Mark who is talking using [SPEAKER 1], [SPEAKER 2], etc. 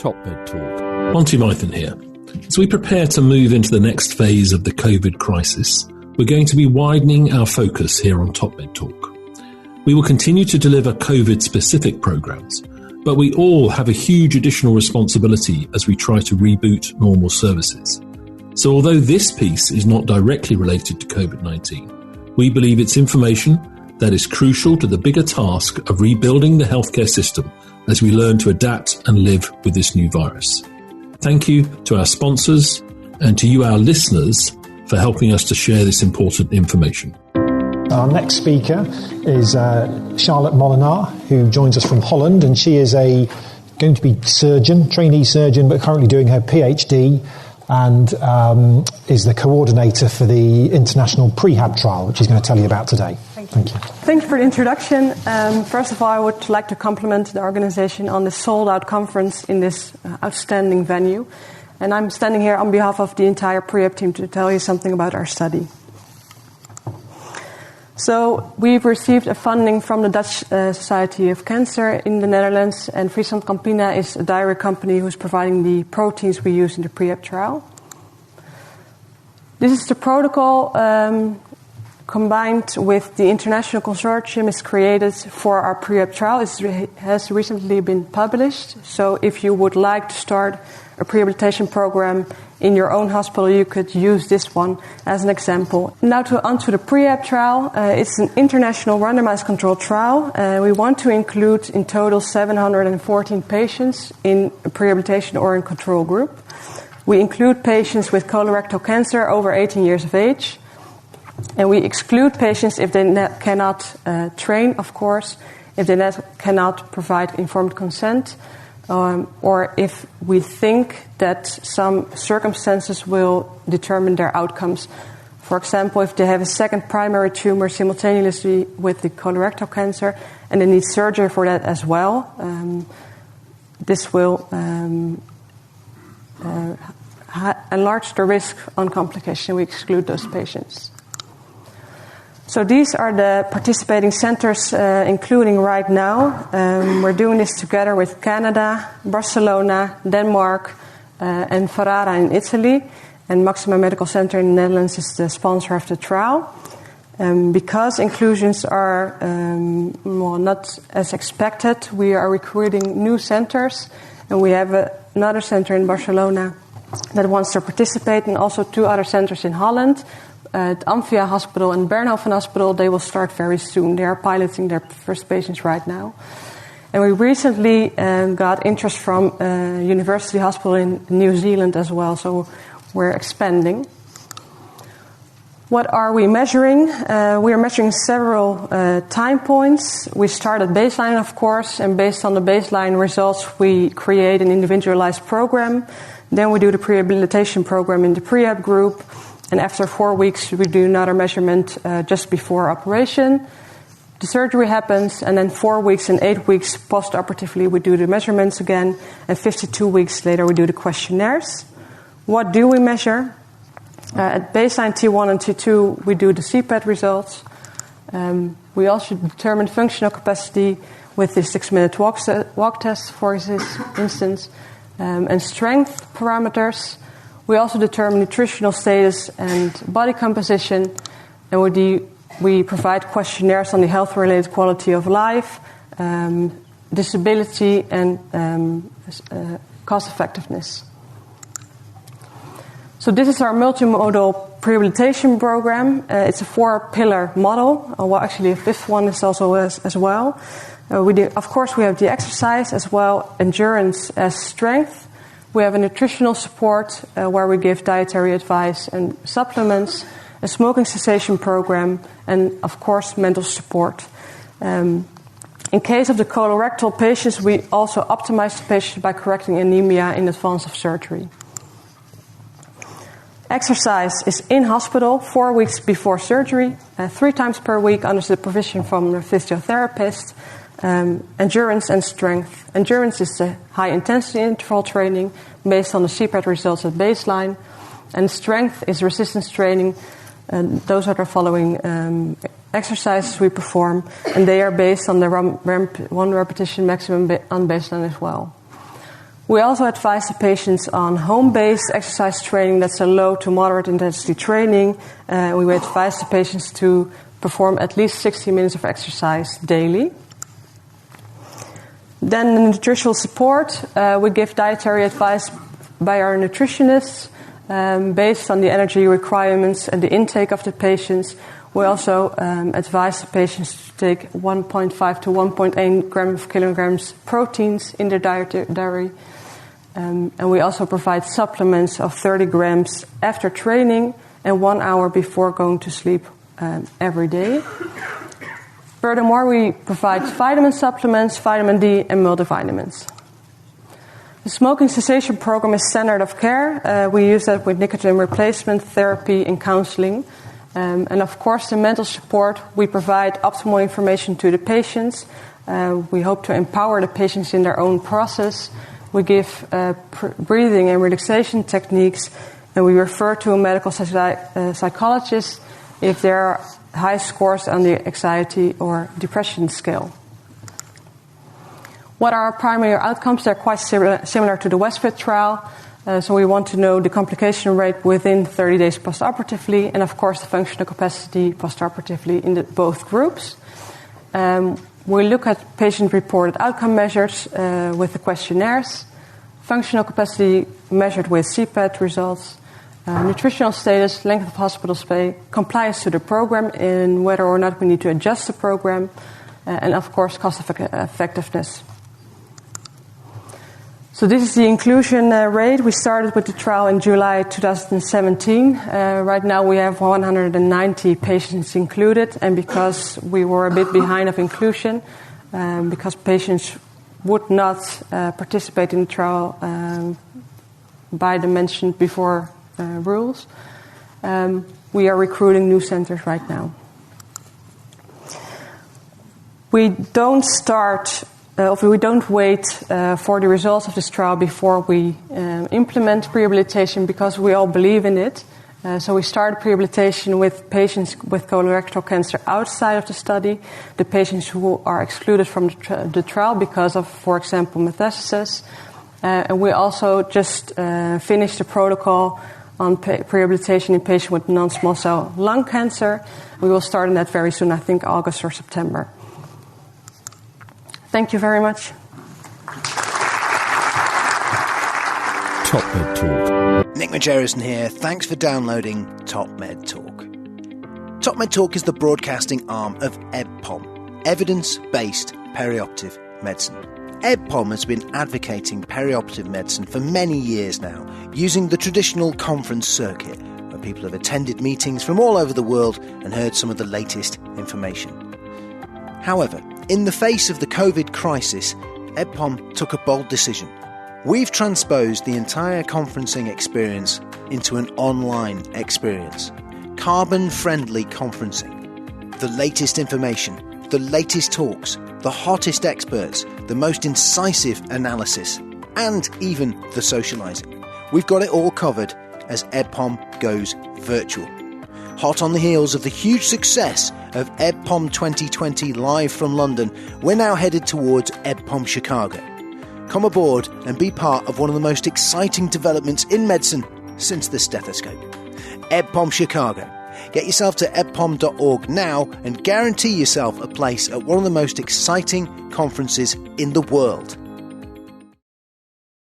[SPEAKER 1] Top Med Talk.
[SPEAKER 2] Monty Mython here. As we prepare to move into the next phase of the COVID crisis, we're going to be widening our focus here on Top Med Talk. We will continue to deliver COVID-specific programs, but we all have a huge additional responsibility as we try to reboot normal services. So although this piece is not directly related to COVID-19, we believe it's information that is crucial to the bigger task of rebuilding the healthcare system as we learn to adapt and live with this new virus. Thank you to our sponsors and to you, our listeners, for helping us to share this important information.
[SPEAKER 3] Our next speaker is Charlotte Molenaar, who joins us from Holland, and she is going to be trainee surgeon, but currently doing her PhD, and is the coordinator for the International PREHAB trial, which she's going to tell you about today. Thank you.
[SPEAKER 4] Thank you for the introduction. First of all, I would like to compliment the organization on this sold-out conference in this outstanding venue. And I'm standing here on behalf of the entire PREHAB team to tell you something about our study. So we've received a funding from the Dutch Society of Cancer in the Netherlands, and Friesland Campina is a dairy company who's providing the proteins we use in the PREHAB trial. This is the protocol combined with the international consortium is created for our PREHAB trial. It has recently been published, so if you would like to start a prehabilitation program in your own hospital, you could use this one as an example. Now onto the PREHAB trial. It's an international randomized controlled trial. We want to include in total 714 patients in a prehabilitation or in control group. We include patients with colorectal cancer over 18 years of age. And we exclude patients if they cannot train, of course, if they cannot provide informed consent, or if we think that some circumstances will determine their outcomes. For example, if they have a second primary tumor simultaneously with the colorectal cancer and they need surgery for that as well, this will enlarge the risk on complication. We exclude those patients. So these are the participating centers, including right now. We're doing this together with Canada, Barcelona, Denmark, and Ferrara in Italy. And Maxima Medical Center in the Netherlands is the sponsor of the trial. Because inclusions are not as expected, we are recruiting new centers. And we have another center in Barcelona that wants to participate, and also 2 other centers in Holland. At Amphia Hospital and Bernhoven Hospital, they will start very soon. They are piloting their first patients right now. And we recently got interest from University Hospital in New Zealand as well, so we're expanding. What are we measuring? We are measuring several time points. We start at baseline, of course, and based on the baseline results, we create an individualized program. Then we do the prehabilitation program in the PREHAB group. And after 4 weeks, we do another measurement just before operation. The surgery happens, and then 4 weeks and 8 weeks post-operatively, we do the measurements again. And 52 weeks later, we do the questionnaires. What do we measure? At baseline T1 and T2, we do the CPAT results. We also determine functional capacity with the 6-minute walk test, for instance, and strength parameters. We also determine nutritional status and body composition, and we provide questionnaires on the health-related quality of life, disability, and cost-effectiveness. So this is our multimodal prehabilitation program. It's a 4-pillar model. Well, actually, a 5th one is also as well. Of course, we have the exercise as well, endurance as strength. We have a nutritional support where we give dietary advice and supplements, a smoking cessation program, and, of course, mental support. In case of the colorectal patients, we also optimize the patient by correcting anemia in advance of surgery. Exercise is in hospital 4 weeks before surgery, 3 times per week under supervision from the physiotherapist. Endurance and strength. Endurance is the high-intensity interval training based on the CPAT results at baseline. And strength is resistance training. And those are the following exercises we perform. And they are based on the 1 repetition maximum on baseline as well. We also advise the patients on home-based exercise training. That's a low to moderate intensity training. We advise the patients to perform at least 60 minutes of exercise daily. Then the nutritional support. We give dietary advice by our nutritionists based on the energy requirements and the intake of the patients. We also advise the patients to take 1.5 to 1.8 grams of kilograms proteins in their dietary. And we also provide supplements of 30 grams after training and 1 hour before going to sleep every day. Furthermore, we provide vitamin supplements, vitamin D, and multivitamins. The smoking cessation program is standard of care. We use that with nicotine replacement therapy and counseling. And of course, the mental support, we provide optimal information to the patients. We hope to empower the patients in their own process. We give breathing and relaxation techniques, and we refer to a medical psychologist if there are high scores on the anxiety or depression scale. What are our primary outcomes? They're quite similar to the Westfit trial. So we want to know the complication rate within 30 days postoperatively, and of course the functional capacity postoperatively in both groups. We look at patient-reported outcome measures with the questionnaires, functional capacity measured with CPAT results, nutritional status, length of hospital stay, compliance to the program, and whether or not we need to adjust the program, and of course cost effectiveness. So this is the inclusion rate. We started with the trial in July 2017. Right now we have 190 patients included, and because we were a bit behind of inclusion, because patients would not participate in the trial by the mentioned before rules, we are recruiting new centers right now. We don't wait for the results of this trial before we implement prehabilitation, because we all believe in it. So we started prehabilitation with patients with colorectal cancer outside of the study, the patients who are excluded from the trial because of, for example, metastasis. And we also just finished the protocol on prehabilitation in patients with non-small cell lung cancer. We will start on that very soon, I think August or September. Thank you very much.
[SPEAKER 1] Top Med Talk. Nick Majerison here. Thanks for downloading Top Med Talk. Top Med Talk is the broadcasting arm of EBPOM, Evidence-Based Perioperative Medicine. EBPOM has been advocating perioperative medicine for many years now, using the traditional conference circuit, where people have attended meetings from all over the world and heard some of the latest information. However, in the face of the COVID crisis, EBPOM took a bold decision. We've transposed the entire conferencing experience into an online experience. Carbon-friendly conferencing. The latest information, the latest talks, the hottest experts, the most incisive analysis, and even the socialising. We've got it all covered as EBPOM goes virtual. Hot on the heels of the huge success of EBPOM 2020 live from London, we're now headed towards EBPOM Chicago. Come aboard and be part of one of the most exciting developments in medicine since the stethoscope. EBPOM Chicago. Get yourself to ebpom.org now and guarantee yourself a place at one of the most exciting conferences in the world.